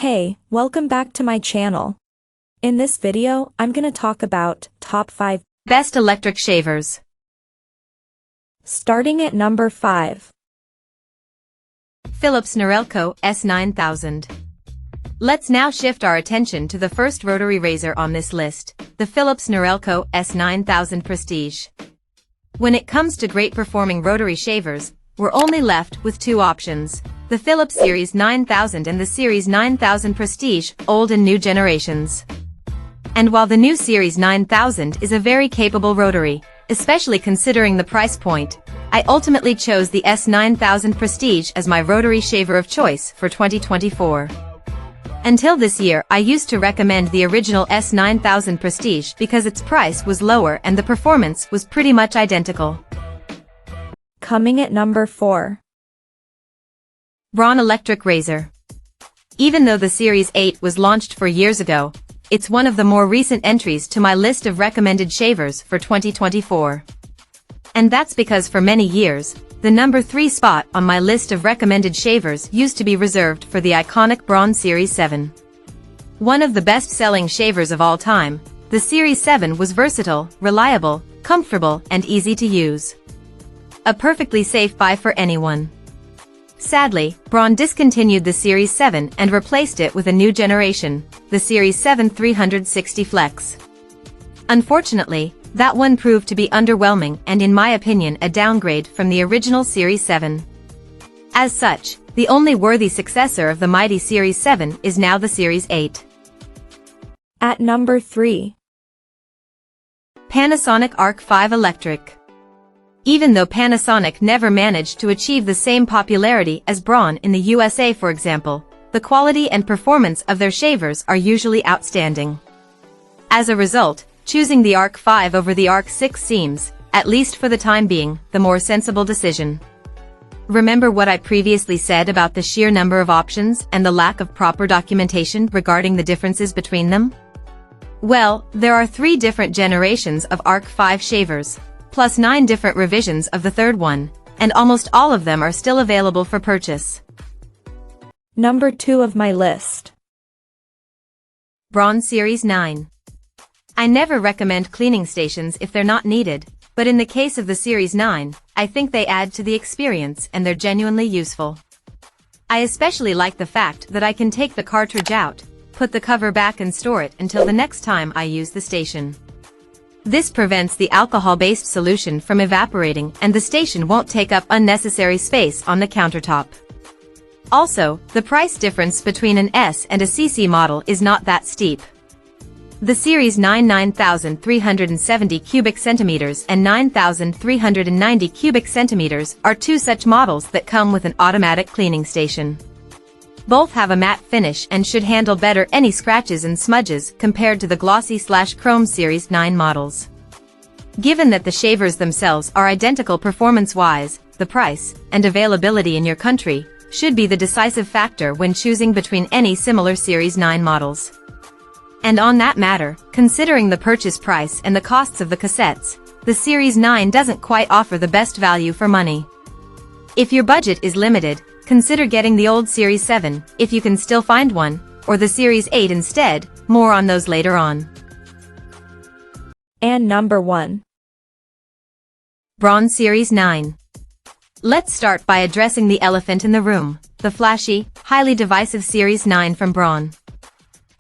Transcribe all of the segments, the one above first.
Hey, welcome back to my channel. In this video, I'm gonna talk about top 5 best electric shavers. Starting at number 5. Philips Norelco S9000. Let's now shift our attention to the first rotary razor on this list, the Philips Norelco S9000 Prestige. When it comes to great performing rotary shavers, we're only left with two options, the Philips Series 9000 and the Series 9000 Prestige, old and new generations. And while the new Series 9000 is a very capable rotary, especially considering the price point, I ultimately chose the S9000 Prestige as my rotary shaver of choice for 2024. Until this year, I used to recommend the original S9000 Prestige because its price was lower and the performance was pretty much identical. Coming at number 4. Braun Electric Razor. Even though the Series 8 was launched 4 years ago, it's one of the more recent entries to my list of recommended shavers for 2024. And that's because for many years, the number 3 spot on my list of recommended shavers used to be reserved for the iconic Braun Series 7. One of the best-selling shavers of all time, the Series 7 was versatile, reliable, comfortable, and easy to use. A perfectly safe buy for anyone. Sadly, Braun discontinued the Series 7 and replaced it with a new generation, the Series 7 360 Flex. Unfortunately, that one proved to be underwhelming and in my opinion a downgrade from the original Series 7. As such, the only worthy successor of the mighty Series 7 is now the Series 8. At number 3. Panasonic Arc 5 Electric. Even though Panasonic never managed to achieve the same popularity as Braun in the USA for example, the quality and performance of their shavers are usually outstanding. As a result, choosing the Arc 5 over the Arc 6 seems, at least for the time being, the more sensible decision. Remember what I previously said about the sheer number of options and the lack of proper documentation regarding the differences between them? Well, there are 3 different generations of Arc 5 shavers, plus 9 different revisions of the third one, and almost all of them are still available for purchase. Number 2 of my list. Braun Series 9. I never recommend cleaning stations if they're not needed, but in the case of the Series 9, I think they add to the experience and they're genuinely useful. I especially like the fact that I can take the cartridge out, put the cover back and store it until the next time I use the station. This prevents the alcohol-based solution from evaporating and the station won't take up unnecessary space on the countertop. Also, the price difference between an S and a CC model is not that steep. The Series 9 9370 cubic centimeters and 9390 cubic centimeters are 2 such models that come with an automatic cleaning station. Both have a matte finish and should handle better any scratches and smudges compared to the glossy/chrome Series 9 models. Given that the shavers themselves are identical performance-wise, the price and availability in your country should be the decisive factor when choosing between any similar Series 9 models. And on that matter, considering the purchase price and the costs of the cassettes, the Series 9 doesn't quite offer the best value for money. If your budget is limited, consider getting the old Series 7, if you can still find one, or the Series 8 instead, more on those later on. And number 1. Braun Series 9. Let's start by addressing the elephant in the room, the flashy, highly divisive Series 9 from Braun.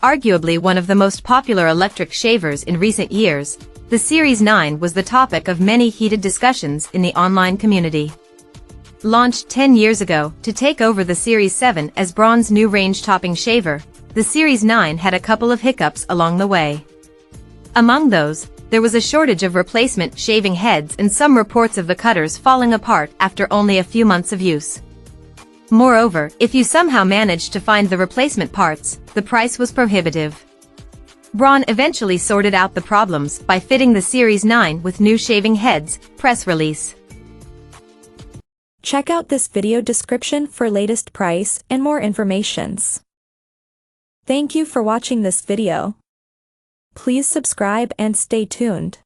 Arguably one of the most popular electric shavers in recent years, the Series 9 was the topic of many heated discussions in the online community. Launched 10 years ago to take over the Series 7 as Braun's new range-topping shaver, the Series 9 had a couple of hiccups along the way. Among those, there was a shortage of replacement shaving heads and some reports of the cutters falling apart after only a few months of use. Moreover, if you somehow managed to find the replacement parts, the price was prohibitive. Braun eventually sorted out the problems by fitting the Series 9 with new shaving heads, press release. Check out this video description for latest price and more informations. Thank you for watching this video. Please subscribe and stay tuned.